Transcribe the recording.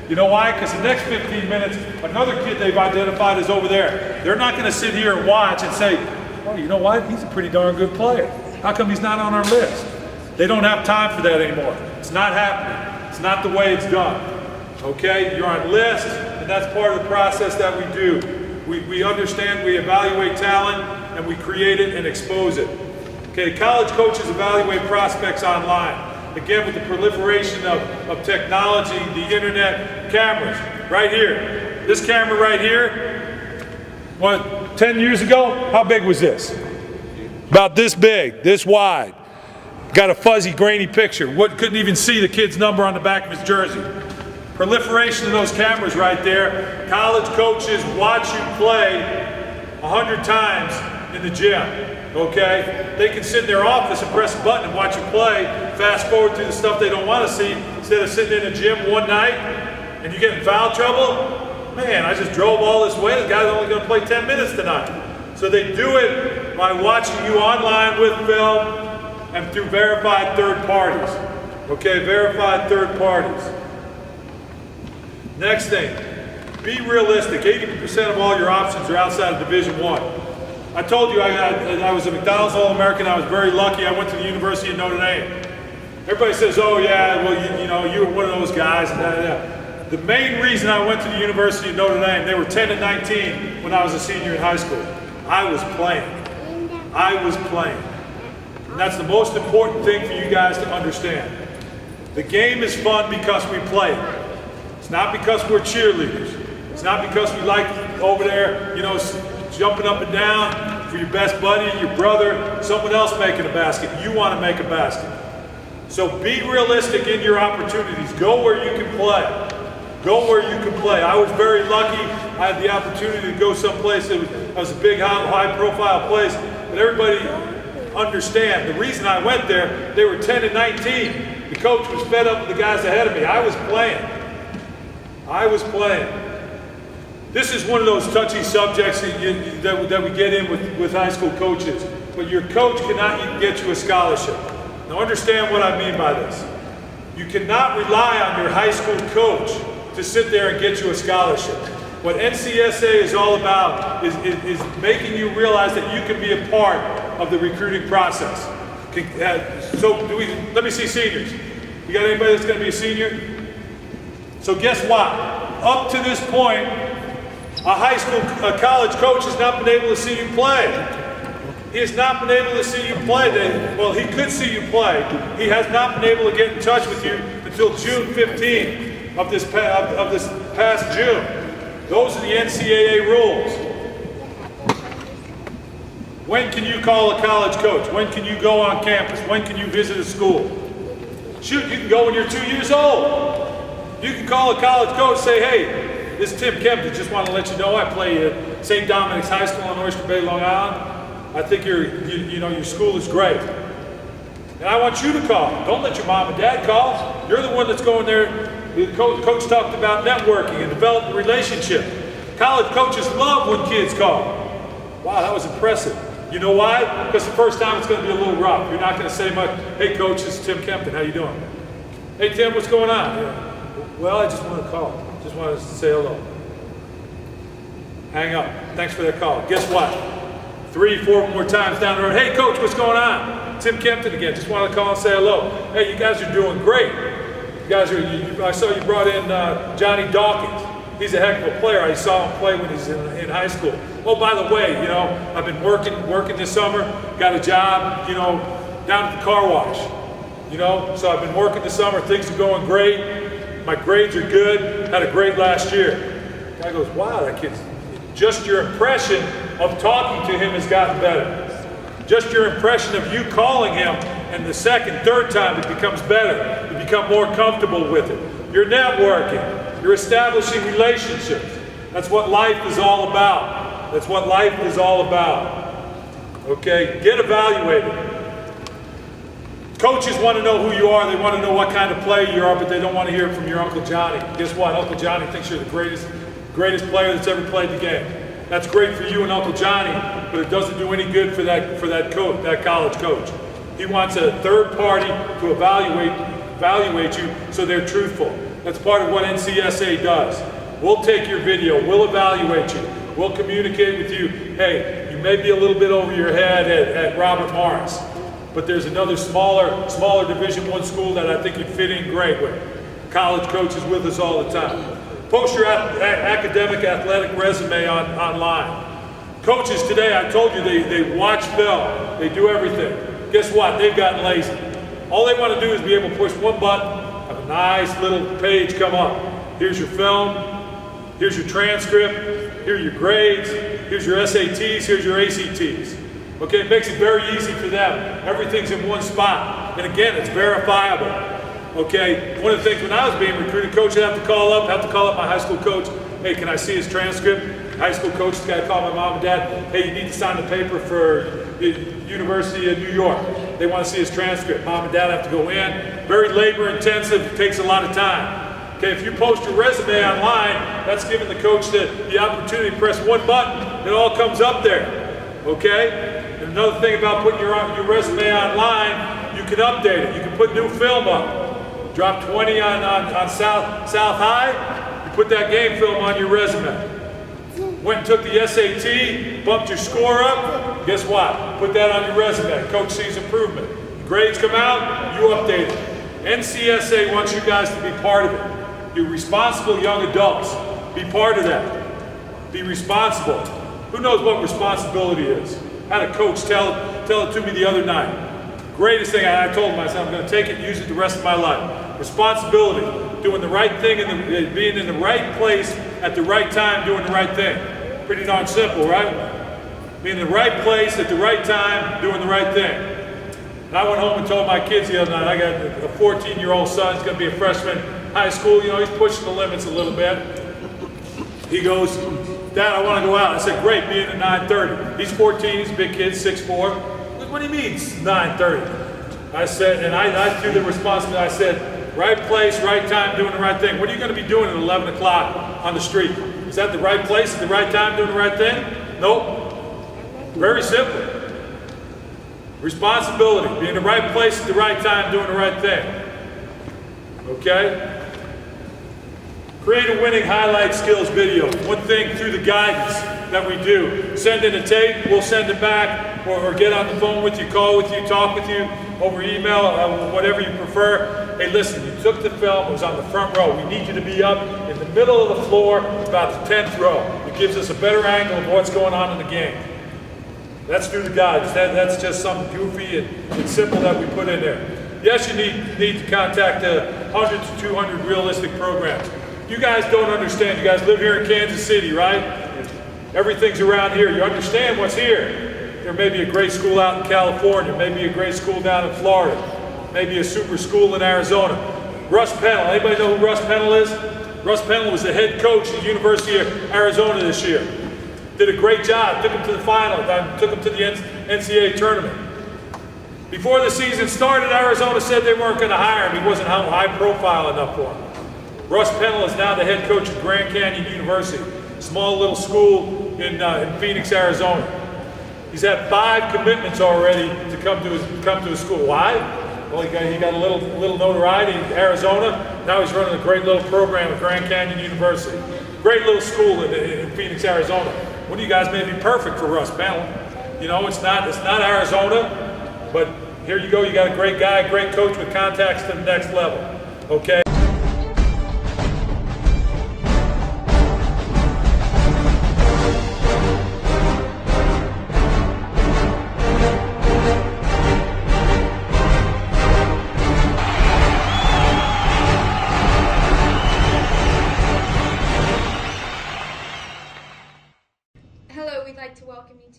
You know why? Because the next 15 minutes, another kid they've identified is over there. They're not going to sit here and watch and say, well, you know what? He's a pretty darn good player. How come he's not on our list? They don't have time for that anymore. It's not happening. It's not the way it's done. Okay? You're on list, and that's part of the process that we do. We understand, we evaluate talent, and we create it and expose it. Okay, college coaches evaluate prospects online. Again, with the proliferation of technology, the internet, cameras, right here. This camera right here, what, 10 years ago, how big was this? About this big, this wide. Got a fuzzy, grainy picture. Couldn't even see the kid's number on the back of his jersey. Proliferation of those cameras right there. College coaches watch you play 100 times in the gym. Okay? They can sit in their office and press a button and watch you play, fast forward through the stuff they don't want to see, instead of sitting in a gym one night and you get in foul trouble. Man, I just drove all this way, the guy's only going to play 10 minutes tonight. So they do it by watching you online with film and through verified third parties. Okay, verified third parties. Next thing, be realistic. 80% of all your options are outside of Division I. I told you I was a McDonald's All-American. I was very lucky. I went to the University of Notre Dame. Everybody says, oh yeah, well, you know, you were one of those guys. And the main reason I went to the University of Notre Dame, they were 10 and 19 when I was a senior in high school. I was playing. I was playing. And that's the most important thing for you guys to understand. The game is fun because we play it. It's not because we're cheerleaders. It's not because we like over there, you know, jumping up and down for your best buddy, your brother, someone else making a basket. You want to make a basket. So be realistic in your opportunities. Go where you can play. Go where you can play. I was very lucky. I had the opportunity to go someplace that was a big, high-profile place. But everybody understand, the reason I went there, they were 10 and 19. The coach was fed up with the guys ahead of me. I was playing. I was playing. This is one of those touchy subjects that we get in with high school coaches. But your coach cannot get you a scholarship. Now understand what I mean by this. You cannot rely on your high school coach to sit there and get you a scholarship. What NCSA is all about is making you realize that you can be a part of the recruiting process. So let me see seniors. You got anybody that's going to be a senior? So guess what? Up to this point, a college coach has not been able to see you play. He has not been able to see you play. Well, he could see you play. He has not been able to get in touch with you until June 15th of this past June. Those are the NCAA rules. When can you call a college coach? When can you go on campus? When can you visit a school? Shoot, you can go when you're 2 years old. You can call a college coach and say, hey, this is Tim Kempton. Just want to let you know I play at St. Dominic's High School on Oyster Bay, Long Island. I think your school is great. And I want you to call. Don't let your mom and dad call. You're the one that's going there. The coach talked about networking and developing a relationship. College coaches love when kids call. Wow, that was impressive. You know why? Because the first time it's going to be a little rough. You're not going to say much. Hey, coach, this is Tim Kempton. How you doing? Hey, Tim, what's going on? Yeah. Well, I just want to call. Just wanted to say hello. Hang up. Thanks for that call. Guess what? 3, 4 more times down the road. Hey, coach, what's going on? Tim Kempton again. Just want to call and say hello. Hey, you guys are doing great. You guys are. I saw you brought in Johnny Dawkins. He's a heck of a player. I saw him play when he's in high school. Oh, by the way, you know, I've been working this summer. Got a job, you know, down at the car wash. You know, so I've been working this summer. Things are going great. My grades are good. Had a great last year. Guy goes, wow, that kid's. Just your impression of talking to him has gotten better. Just your impression of you calling him, and the second, third time it becomes better. You become more comfortable with it. You're networking. You're establishing relationships. That's what life is all about. That's what life is all about. Okay? Get evaluated. Coaches want to know who you are. They want to know what kind of player you are, but they don't want to hear it from your Uncle Johnny. Guess what? Uncle Johnny thinks you're the greatest player that's ever played the game. That's great for you and Uncle Johnny, but it doesn't do any good for that coach, that college coach. He wants a third party to evaluate you so they're truthful. That's part of what NCSA does. We'll take your video, we'll evaluate you, we'll communicate with you. Hey, you may be a little bit over your head at Robert Morris, but there's another smaller Division I school that I think you'd fit in great with. College coaches with us all the time. Post your academic athletic resume online. Coaches today, I told you, they watch film, they do everything. Guess what? They've gotten lazy. All they want to do is be able to push one button, have a nice little page come up. Here's your film, here's your transcript, here are your grades, here's your SATs, here's your ACTs. Okay, it makes it very easy for them. Everything's in one spot. And again, it's verifiable. Okay, one of the things when I was being recruited, coach, I'd have to call up my high school coach. Hey, can I see his transcript? High school coach has got to call my mom and dad. Hey, you need to sign the paper for the University of New York. They want to see his transcript. Mom and dad have to go in. Very labor intensive, takes a lot of time. Okay, if you post your resume online, that's giving the coach the opportunity to press one button, it all comes up there. Okay? And another thing about putting your resume online, you can update it. You can put new film up. Drop 20 on South High, you put that game film on your resume. Went and took the SAT, bumped your score up, guess what? Put that on your resume. Coach sees improvement. Grades come out, you update it. NCSA wants you guys to be part of it. You're responsible young adults. Be part of that. Be responsible. Who knows what responsibility is? I had a coach tell it to me the other night. Greatest thing, I told him, I said, I'm going to take it and use it the rest of my life. Responsibility, doing the right thing, and being in the right place at the right time, doing the right thing. Pretty darn simple, right? Being in the right place at the right time, doing the right thing. And I went home and told my kids the other night, I got a 14-year-old son, he's going to be a freshman in high school, you know, he's pushing the limits a little bit. He goes, Dad, I want to go out. I said, great, be in at 9:30. He's 14, he's a big kid, 6'4". What do you mean it's 9:30? I said, and I threw the responsibility, I said, right place, right time, doing the right thing. What are you going to be doing at 11 o'clock on the street? Is that the right place at the right time, doing the right thing? Nope. Very simple. Responsibility, be in the right place at the right time, doing the right thing. Okay? Create a winning highlight skills video. One thing through the guidance that we do. Send in a tape, we'll send it back, or get on the phone with you, call with you, talk with you, over email, whatever you prefer. Hey, listen, you took the film, it was on the front row. We need you to be up in the middle of the floor, about the 10th row. It gives us a better angle of what's going on in the game. That's through the guidance. That's just something goofy and simple that we put in there. Yes, you need to contact 100 to 200 realistic programs. You guys don't understand. You guys live here in Kansas City, right? Everything's around here. You understand what's here. There may be a great school out in California, maybe a great school down in Florida, maybe a super school in Arizona. Russ Pennell, anybody know who Russ Pennell is? Russ Pennell was the head coach at the University of Arizona this year. Did a great job, took him to the final, took him to the NCAA tournament. Before the season started, Arizona said they weren't going to hire him. He wasn't high profile enough for him. Russ Pennell is now the head coach at Grand Canyon University, small little school in Phoenix, Arizona. He's had 5 commitments already to come to his school. Why? Well, he got a little notoriety in Arizona. Now he's running a great little program at Grand Canyon University. Great little school in Phoenix, Arizona. One of you guys may be perfect for Russ Pennell. You know, it's not Arizona, but here you go. You got a great guy, great coach with contacts to the next level. Okay. Hello, we'd like to welcome you